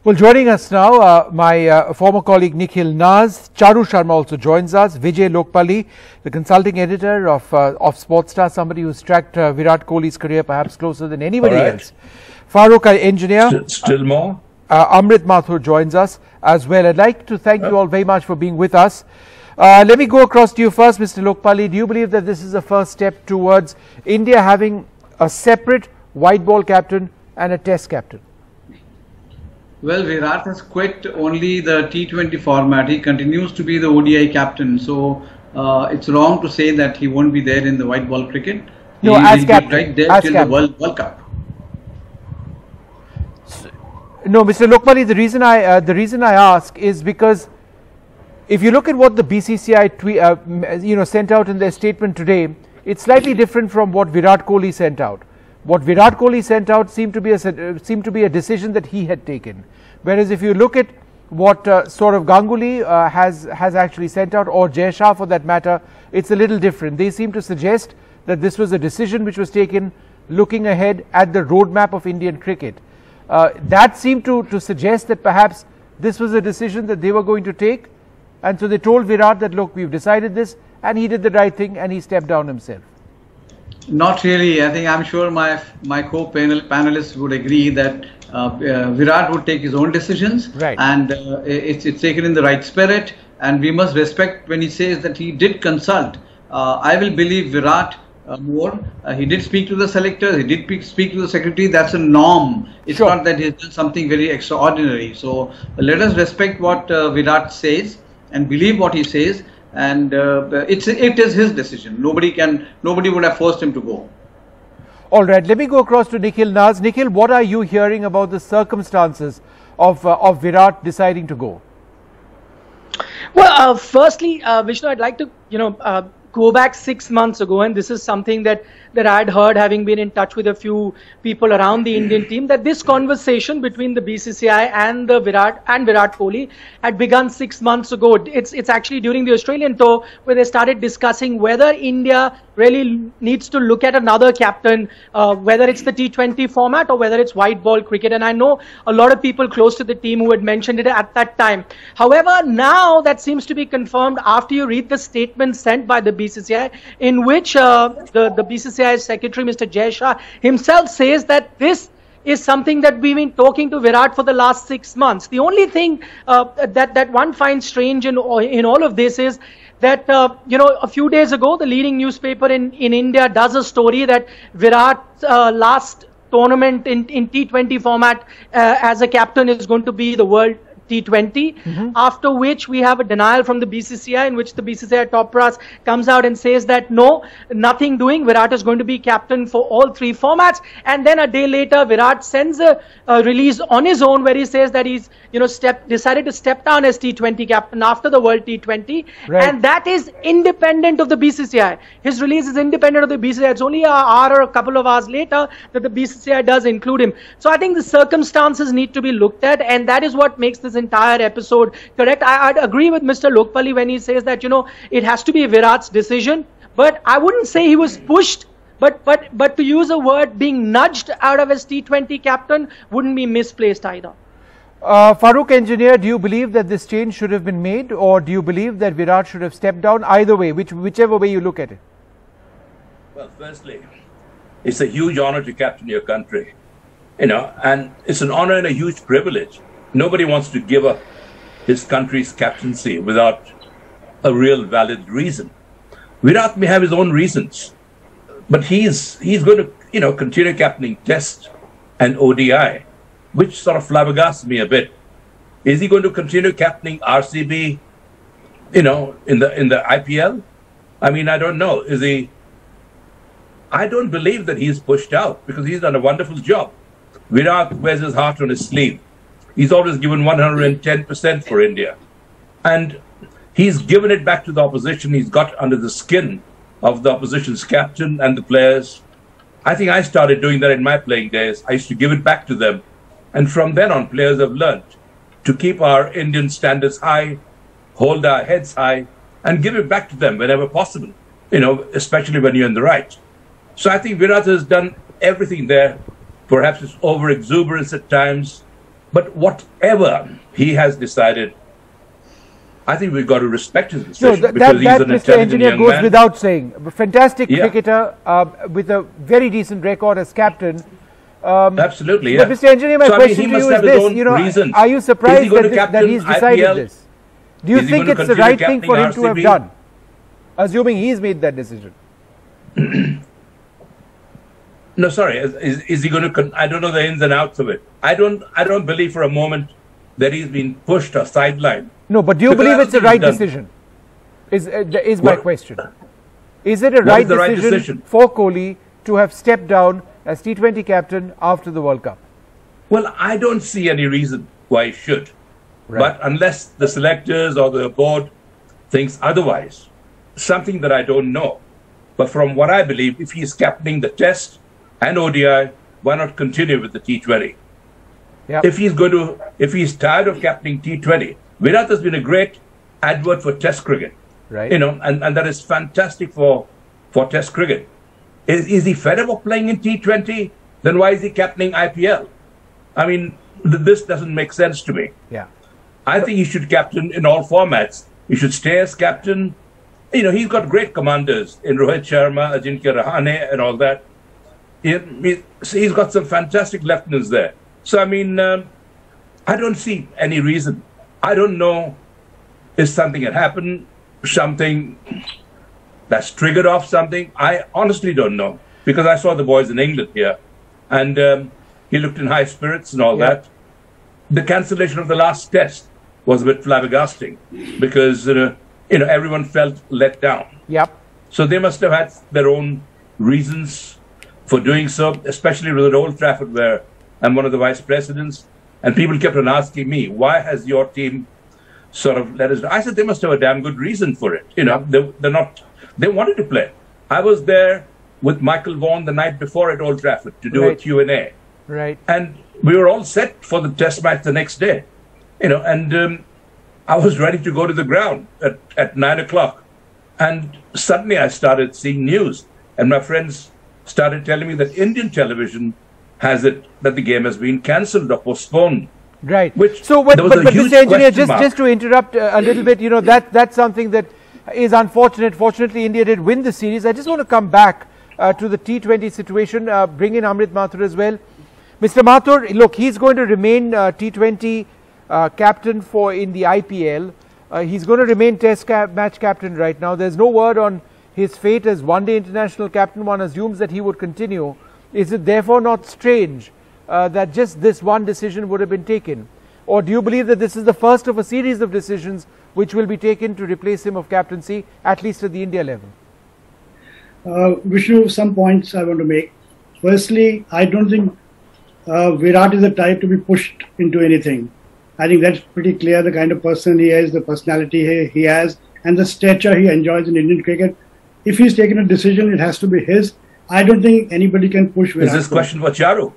Well, joining us now, my former colleague Nikhil Naz. Charu Sharma also joins us. Vijay Lokpalli, the consulting editor of Sportstar, somebody who's tracked Virat Kohli's career perhaps closer than anybody else. Farooq, our engineer. Still more. Amrit Mathur joins us as well. I'd like to thank you all very much for being with us. Let me go across to you first, Mr. Lokpalli. Do you believe that this is a first step towards India having a separate white ball captain and a test captain? Well, Virat has quit only the T20 format. He continues to be the ODI captain. So it's wrong to say that he won't be there in the white ball cricket. No, he as will captain. Be right there as till captain. the World Cup. No, Mr. Lokpalli, the reason I ask is because if you look at what the BCCI sent out in their statement today, it's slightly different from what Virat Kohli sent out. What Virat Kohli sent out seemed to be a decision that he had taken, whereas if you look at what sort of Ganguly has actually sent out, or Jay Shah for that matter, it's a little different. They seem to suggest that this was a decision which was taken looking ahead at the roadmap of Indian cricket. That seemed to suggest that perhaps this was a decision that they were going to take, and so they told Virat that, look, we've decided this, and he did the right thing and he stepped down himself. Not really. I'm sure my co-panelists would agree that Virat would take his own decisions, right. And it's taken in the right spirit, and we must respect when he says that he did consult. I will believe Virat more. He did speak to the selectors, he did speak to the secretary. That's a norm. It's not that he's done something very extraordinary. So let us respect what Virat says and believe what he says. And it is his decision. Nobody would have forced him to go. All right, let me go across to Nikhil Naz. Nikhil, what are you hearing about the circumstances of Virat deciding to go? Well, firstly, Vishnu, I'd like to go back 6 months ago, and this is something that I had heard, having been in touch with a few people around the Indian team, that this conversation between the BCCI and Virat Kohli had begun 6 months ago. It's actually during the Australian tour where they started discussing whether India really needs to look at another captain, whether it's the T20 format or whether it's white ball cricket. And I know a lot of people close to the team who had mentioned it at that time. However, now that seems to be confirmed after you read the statement sent by the BCCI, in which the BCCI secretary, Mr. Jay Shah, himself says that this is something that we've been talking to Virat for the last 6 months. The only thing that one finds strange in all of this is that a few days ago, the leading newspaper in India does a story that Virat's last tournament in T20 format as a captain is going to be the World T20, after which we have a denial from the BCCI, in which the BCCI top brass comes out and says that no, nothing doing, Virat is going to be captain for all 3 formats. And then a day later, Virat sends a release on his own where he says that he's decided to step down as T20 captain after the World T20, right. And that is independent of the BCCI. His release is independent of the BCCI. It's only an hour or a couple of hours later that the BCCI does include him. So I think the circumstances need to be looked at, and that is what makes this entire episode correct. I'd agree with Mr. Lokpalli when he says that it has to be Virat's decision, but I wouldn't say he was pushed, but to use a word, being nudged out of his T20 captain wouldn't be misplaced either. Farooq, engineer, do you believe that this change should have been made, or do you believe that Virat should have stepped down? Either way, whichever way you look at it. Well, firstly, it's a huge honor to captain your country, and it's an honor and a huge privilege. Nobody wants to give up his country's captaincy without a real valid reason. Virat may have his own reasons, but he's going to continue captaining Test and ODI, which sort of flabbergasts me a bit. Is he going to continue captaining RCB, in the IPL? I mean, I don't know. Is he? I don't believe that he's pushed out, because he's done a wonderful job. Virat wears his heart on his sleeve. He's always given 110% for India. And he's given it back to the opposition. He's got under the skin of the opposition's captain and the players. I think I started doing that in my playing days. I used to give it back to them. And from then on, players have learned to keep our Indian standards high, hold our heads high, and give it back to them whenever possible, especially when you're in the right. So I think Virat has done everything there. Perhaps it's over-exuberance at times. But whatever he has decided, I think we've got to respect his decision, No, because he's an Mr. intelligent Engineer, young goes man. without saying. A fantastic Yeah. cricketer with a very decent record as captain. Absolutely, yeah. But Mr. Engineer, my So, I mean, question he to must you is have his this: own reasons. are you Is he surprised going to that captain he's decided IPL? this? Do you Is he think going to it's the continue right thing for him to have captaining done, assuming he's made that decision? No, sorry. Is he going to? I don't know the ins and outs of it. I don't believe for a moment that he's been pushed or sidelined. No, but do you Because I believe don't it's the think he's right done. decision? Is my What? question. Is it a What right is the right decision decision? for Kohli to have stepped down as T20 captain after the World Cup? Well, I don't see any reason why he should. Right. But unless the selectors or the board thinks otherwise, something that I don't know. But from what I believe, if he's captaining the Test and ODI, why not continue with the T20? Yeah. If he's tired of captaining T20, Virat has been a great advert for Test cricket. Right. And that is fantastic for Test cricket. Is he fed up of playing in T20? Then why is he captaining IPL? I mean, this doesn't make sense to me. Yeah. I think he should captain in all formats. He should stay as captain. He's got great commanders in Rohit Sharma, Ajinkya Rahane, and all that. He's got some fantastic lieutenants there. So, I mean, I don't see any reason. I don't know if something had happened, something that's triggered off something. I honestly don't know, because I saw the boys in England here, and he looked in high spirits and all that. The cancellation of the last Test was a bit flabbergasting, because everyone felt let down. Yep. So they must have had their own reasons for doing so, especially with Old Trafford, where I'm one of the vice presidents, and people kept on asking me, why has your team sort of let us down? I said they must have a damn good reason for it. They wanted to play. I was there with Michael Vaughan the night before at Old Trafford to do a Q&A. Right. And we were all set for the Test match the next day. And I was ready to go to the ground at 9 o'clock. And suddenly I started seeing news, and my friends started telling me that Indian television has it that the game has been cancelled or postponed. Right. Which So, but there was a huge Mr. Engineer, question mark. just to interrupt a little bit, that's something that is unfortunate. Fortunately, India did win the series. I just want to come back to the T20 situation, bring in Amrit Mathur as well. Mr. Mathur, look, he's going to remain T20 captain in the IPL. He's going to remain Test match captain right now. There's no word on his fate as one-day international captain. One assumes that he would continue. Is it therefore not strange that just this one decision would have been taken? Or do you believe that this is the first of a series of decisions which will be taken to replace him of captaincy, at least at the India level? Vishnu, some points I want to make. Firstly, I don't think Virat is the type to be pushed into anything. I think that's pretty clear, the kind of person he is, the personality he has, and the stature he enjoys in Indian cricket. If he's taken a decision, it has to be his. I don't think anybody can push Virat. Is this question for Charu?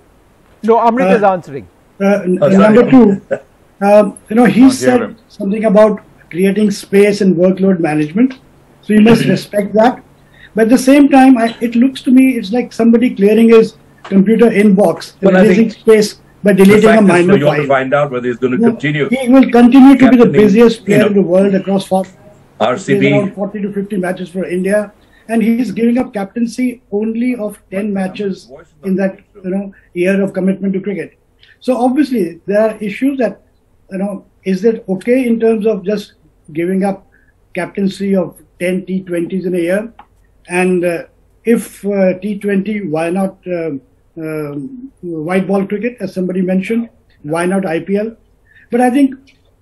No, Amrit is answering. Number two, he said something about creating space and workload management. So you must respect that. But at the same time, it looks to me it's like somebody clearing his computer inbox and releasing space by deleting a minor you want to file. find out whether he's going to continue. He will continue to be the captaining, busiest player in the world across RCB. around 40 to 50 matches for India, and he's giving up captaincy only of 10 matches in that year of commitment to cricket. So obviously there are issues that is it okay in terms of just giving up captaincy of 10 T20s in a year? And if T20, why not white ball cricket, as somebody mentioned? Why not IPL? But I think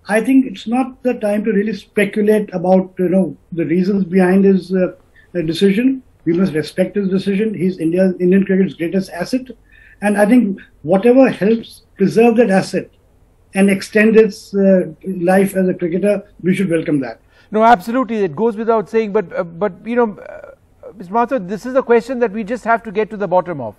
it's not the time to really speculate about the reasons behind his decision. We must respect his decision. He's Indian cricket's greatest asset, and I think whatever helps preserve that asset and extend its life as a cricketer, we should welcome that. No, absolutely, it goes without saying. But Mr. Mathur, this is a question that we just have to get to the bottom of.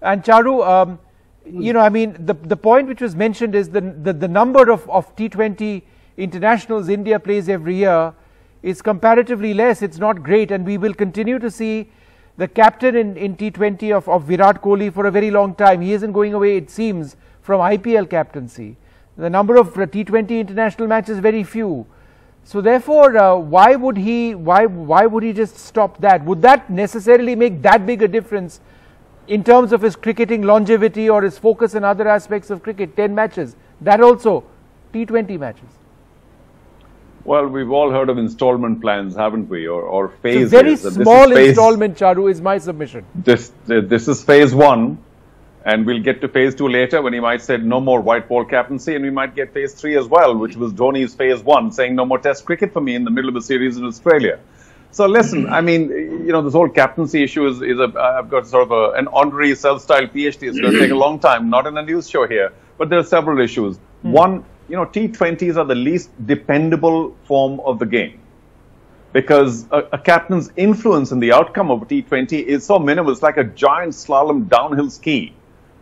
And Charu, I mean, the point which was mentioned is the number of T20 internationals India plays every year is comparatively less. It's not great, and we will continue to see the captain in T20 of Virat Kohli for a very long time. He isn't going away, it seems, from IPL captaincy. The number of T20 international matches very few. So therefore, why would he just stop that? Would that necessarily make that big a difference in terms of his cricketing longevity or his focus in other aspects of cricket? 10 matches, that also T20 matches. Well, we've all heard of installment plans, haven't we, or phases? It's a very small installment, Charu, is my submission. This is phase 1, and we'll get to phase 2 later when he might say no more white ball captaincy, and we might get phase 3 as well, which was Dhoni's phase 1, saying no more test cricket for me in the middle of a series in Australia. So listen, I mean, you know, this whole captaincy issue I've got sort of an honorary self-styled PhD. It's going to take a long time, not in a news show here, but there are several issues. One, you know, T20s are the least dependable form of the game because a captain's influence in the outcome of a T20 is so minimal. It's like a giant slalom downhill ski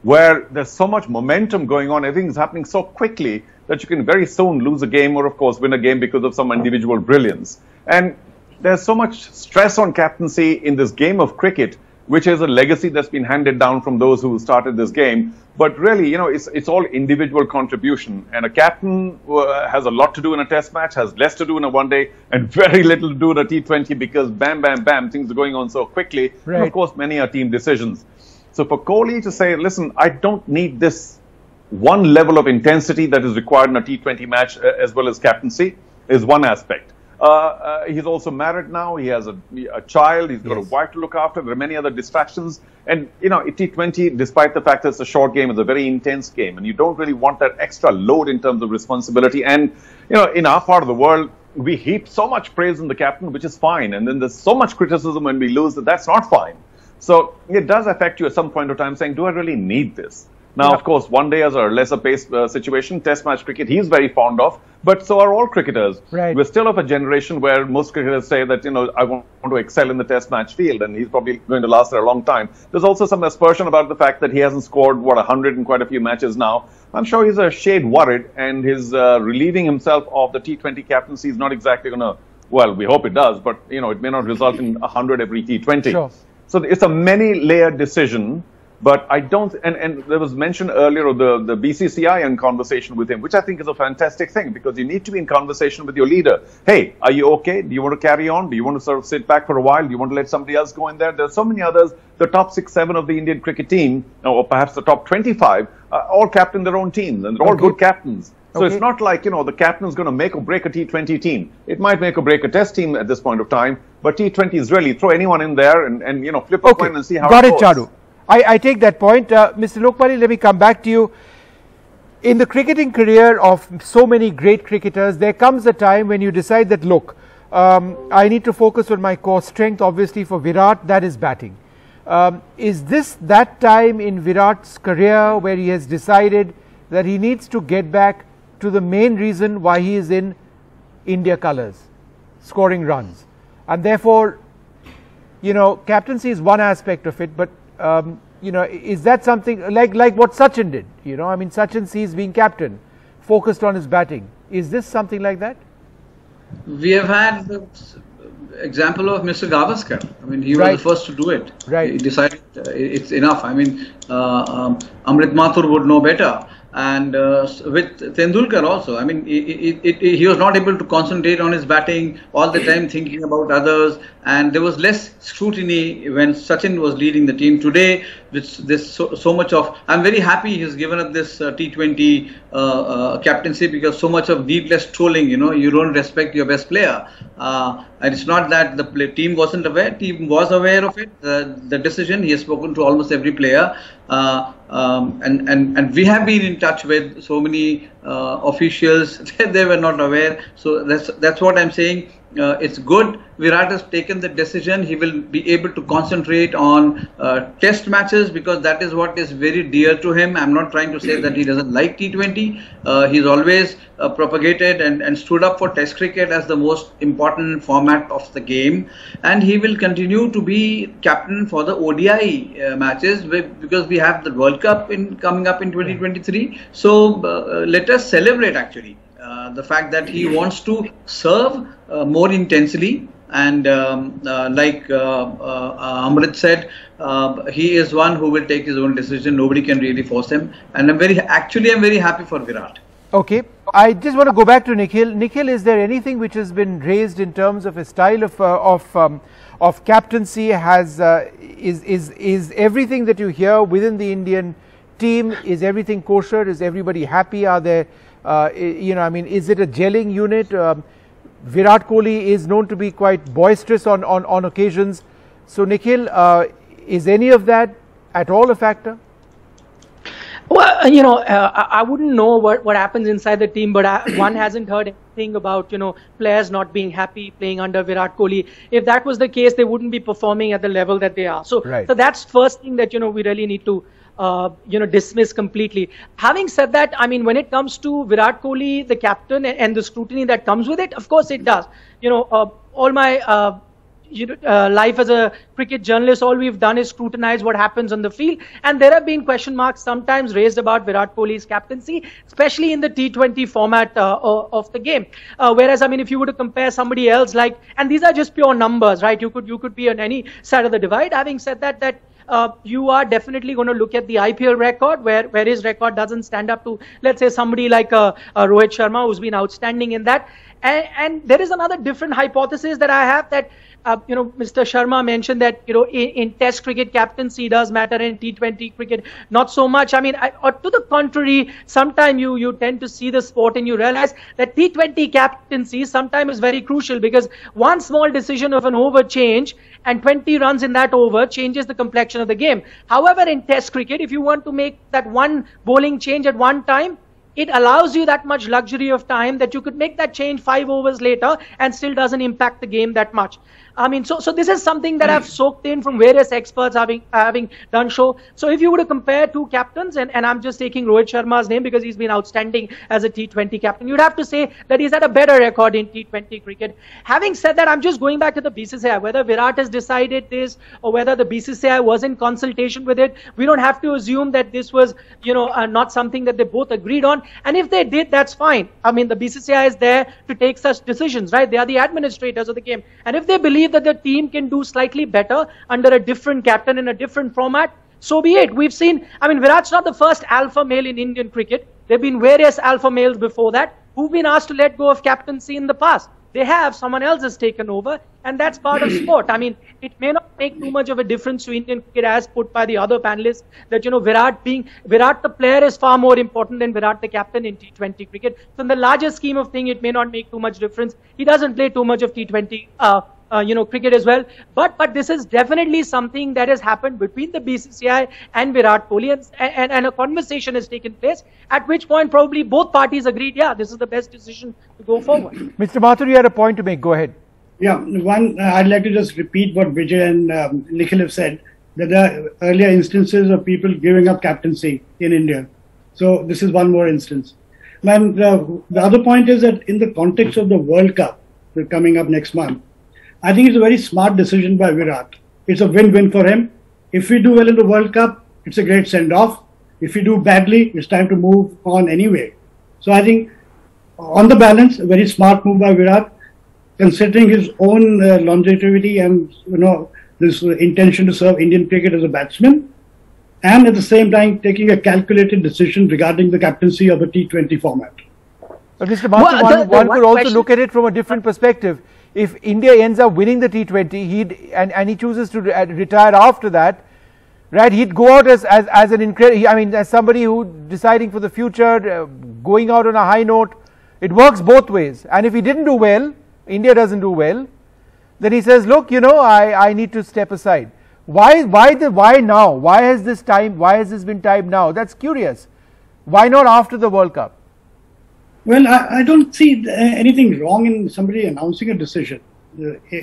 where there's so much momentum going on. Everything's happening so quickly that you can very soon lose a game or, of course, win a game because of some individual brilliance. And there's so much stress on captaincy in this game of cricket, which is a legacy that's been handed down from those who started this game. But really, you know, it's all individual contribution. And a captain has a lot to do in a test match, has less to do in a one-day, and very little to do in a T20 because bam, bam, bam, things are going on so quickly. Right. And of course, many are team decisions. So for Kohli to say, listen, I don't need this one level of intensity that is required in a T20 match as well as captaincy is one aspect. He's also married now. He has a child. He's got a wife to look after. There are many other distractions. And, you know, T20, despite the fact that it's a short game, it's a very intense game. And you don't really want that extra load in terms of responsibility. And, you know, in our part of the world, we heap so much praise on the captain, which is fine. And then there's so much criticism when we lose that that's not fine. So it does affect you at some point of time saying, do I really need this? Now, of course, one day as a lesser paced situation, test match cricket, he's very fond of, but so are all cricketers. Right. We're still of a generation where most cricketers say that, you know, I want to excel in the test match field, and he's probably going to last there a long time. There's also some aspersion about the fact that he hasn't scored, 100 in quite a few matches now. I'm sure he's a shade worried, and his relieving himself of the T20 captaincy is not exactly going to, well, we hope it does, but, you know, it may not result in 100 every T20. Sure. So it's a many-layered decision. But I don't, and there was mention earlier of the BCCI in conversation with him, which I think is a fantastic thing because you need to be in conversation with your leader. Hey, are you okay? Do you want to carry on? Do you want to sort of sit back for a while? Do you want to let somebody else go in there? There are so many others. The top 6, 7 of the Indian cricket team, or perhaps the top 25, all captain their own teams, and they're all good captains. So it's not like, you know, the captain is going to make or break a T20 team. It might make or break a test team at this point of time, but T20 is really throw anyone in there and you know, flip a coin and see how it goes. Got it, Charu. I take that point. Mr. Lokmali, let me come back to you. In the cricketing career of so many great cricketers, there comes a time when you decide that, look, I need to focus on my core strength, obviously for Virat, that is batting. Is this that time in Virat's career where he has decided that he needs to get back to the main reason why he is in India colours, scoring runs? And therefore, you know, captaincy is one aspect of it, but you know, is that something like what Sachin did? You know, I mean, Sachin sees being captain, focused on his batting. Is this something like that? We have had the example of Mr. Gavaskar. I mean, he was the first to do it. Right. He decided it's enough. I mean, Amrit Mathur would know better. And with Tendulkar also, I mean, he was not able to concentrate on his batting all the time, thinking about others, and there was less scrutiny when Sachin was leading the team. Today, with this so much of, I'm very happy he's given up this T20 captaincy because so much of needless trolling, you know, you don't respect your best player. And it's not that the team wasn't aware, team was aware of it, the decision. He has spoken to almost every player. And we have been in touch with so many officials that they were not aware. So that's what I'm saying. It's good. Virat has taken the decision. He will be able to concentrate on test matches because that is what is very dear to him. I'm not trying to say that he doesn't like T20. He's always propagated and stood up for test cricket as the most important format of the game. And he will continue to be captain for the ODI matches because we have the World Cup coming up in 2023. So let us celebrate actually the fact that he wants to serve more intensely. And like Amrit said, he is one who will take his own decision. Nobody can really force him. And I'm very happy for Virat. Okay, I just want to go back to Nikhil. Nikhil, is there anything which has been raised in terms of a style of captaincy? Is everything that you hear within the Indian team, is everything kosher? Is everybody happy? Are there, is it a gelling unit? Virat Kohli is known to be quite boisterous on occasions. So, Nikhil, is any of that at all a factor? Well, I wouldn't know what happens inside the team, but one hasn't heard anything about, players not being happy playing under Virat Kohli. If that was the case, they wouldn't be performing at the level that they are. So, right. So that's first thing that, we really need to, dismiss completely. Having said that, I mean, when it comes to Virat Kohli, the captain, and the scrutiny that comes with it, of course it does. All my life as a cricket journalist, all we've done is scrutinize what happens on the field, and there have been question marks sometimes raised about Virat Kohli's captaincy, especially in the T20 format of the game. Whereas, I mean, if you were to compare somebody else, and these are just pure numbers, right? You could be on any side of the divide. Having said that, you are definitely going to look at the IPL record, where his record doesn't stand up to, let's say, somebody like Rohit Sharma, who's been outstanding in that. And there is another different hypothesis that I have, that Mr. Sharma mentioned that, in Test cricket, captaincy does matter, in T20 cricket, not so much. I mean, or to the contrary, sometimes you tend to see the sport and you realize that T20 captaincy sometimes is very crucial, because one small decision of an over change and 20 runs in that over changes the complexion of the game. However, in Test cricket, if you want to make that one bowling change at one time, it allows you that much luxury of time that you could make that change 5 overs later and still doesn't impact the game that much. I mean, so this is something that I've soaked in from various experts having done show. So if you were to compare two captains, and I'm just taking Rohit Sharma's name because he's been outstanding as a T20 captain, you'd have to say that he's had a better record in T20 cricket. Having said that, I'm just going back to the BCCI. Whether Virat has decided this or whether the BCCI was in consultation with it, we don't have to assume that this was, not something that they both agreed on. And if they did, that's fine. I mean, the BCCI is there to take such decisions, right? They are the administrators of the game. And if they believe that the team can do slightly better under a different captain in a different format, so be it. We've seen, I mean, Virat's not the first alpha male in Indian cricket. There have been various alpha males before that who've been asked to let go of captaincy in the past. They have, someone else has taken over, and that's part of sport. I mean, it may not make too much of a difference to Indian cricket, as put by the other panelists, that, Virat the player is far more important than Virat the captain in T20 cricket. So in the larger scheme of things, it may not make too much difference. He doesn't play too much of T20 cricket as well. But this is definitely something that has happened between the BCCI and Virat Kohli, and a conversation has taken place, at which point probably both parties agreed, yeah, this is the best decision to go forward. Mr. Mathur, you had a point to make. Go ahead. Yeah, I'd like to just repeat what Vijay and Nikhil have said, that there are earlier instances of people giving up captaincy in India. So this is one more instance. And the other point is that in the context of the World Cup coming up next month, I think it's a very smart decision by Virat. It's a win-win for him. If we do well in the World Cup, it's a great send-off. If we do badly, it's time to move on anyway. So I think, on the balance, a very smart move by Virat, considering his own longevity and this intention to serve Indian cricket as a batsman, and at the same time taking a calculated decision regarding the captaincy of the T20 format. But Mr. Mathur, one could also look at it from a different perspective. If India ends up winning the T20, and he chooses to retire after that, right? He'd go out as an incredible. I mean, as somebody who deciding for the future, going out on a high note. It works both ways. And if he didn't do well, India doesn't do well, then he says, look, I need to step aside. Why now? Why has this been timed now? That's curious. Why not after the World Cup? Well, I don't see anything wrong in somebody announcing a decision.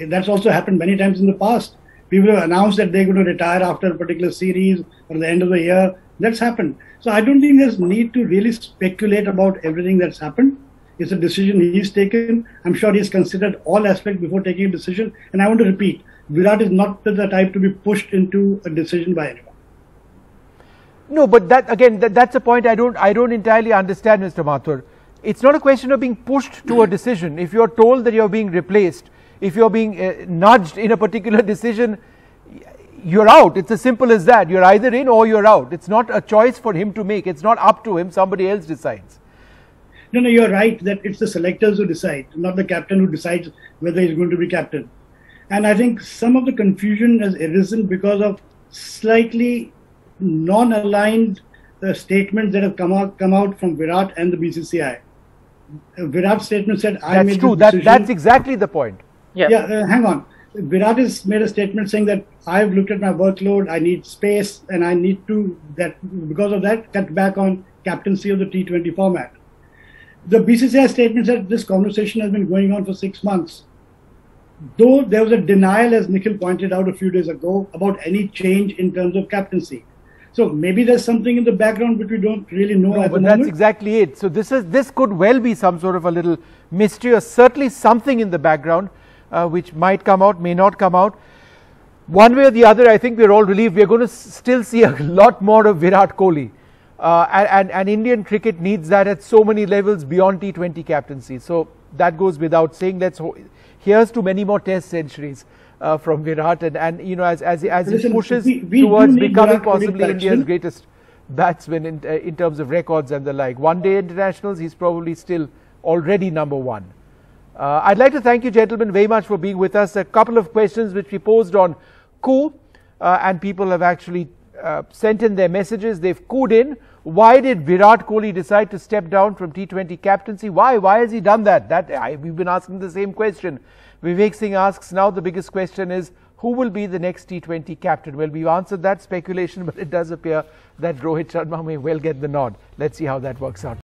That's also happened many times in the past. People have announced that they're going to retire after a particular series or the end of the year. That's happened. So I don't think there's need to really speculate about everything that's happened. It's a decision he's taken. I'm sure he's considered all aspects before taking a decision. And I want to repeat, Virat is not the type to be pushed into a decision by anyone. No, but that's a point I don't entirely understand, Mr. Mathur. It's not a question of being pushed to a decision. If you're told that you're being replaced, if you're being nudged in a particular decision, you're out. It's as simple as that. You're either in or you're out. It's not a choice for him to make. It's not up to him. Somebody else decides. No, you're right that it's the selectors who decide, not the captain who decides whether he's going to be captain. And I think some of the confusion has arisen because of slightly non-aligned statements that have come out from Virat and the BCCI. Virat's statement said, "I made true. the decision." That's exactly the point. Hang on. Virat has made a statement saying that I've looked at my workload, I need space, and I need to, because of that, cut back on captaincy of the T20 format. The BCCI statement said this conversation has been going on for 6 months. Though there was a denial, as Nikhil pointed out a few days ago, about any change in terms of captaincy. So maybe there's something in the background which we don't really know at the moment. But that's exactly it. So this could well be some sort of a little mystery, or certainly something in the background which might come out, may not come out. One way or the other, I think we're all relieved. We're going to still see a lot more of Virat Kohli. And Indian cricket needs that at so many levels beyond T20 captaincy. So that goes without saying. Here's to many more test centuries from Virat, and you know, as he pushes towards becoming possibly India's greatest batsman in terms of records and the like. One-day internationals, he's probably still already number one. I'd like to thank you, gentlemen, very much for being with us. A couple of questions which we posed on coup, and people have actually sent in their messages. They've cooed in. Why did Virat Kohli decide to step down from T20 captaincy? Why has he done that? We've been asking the same question. Vivek Singh asks, now the biggest question is, who will be the next T20 captain? Well, we've answered that speculation, but it does appear that Rohit Sharma may well get the nod. Let's see how that works out.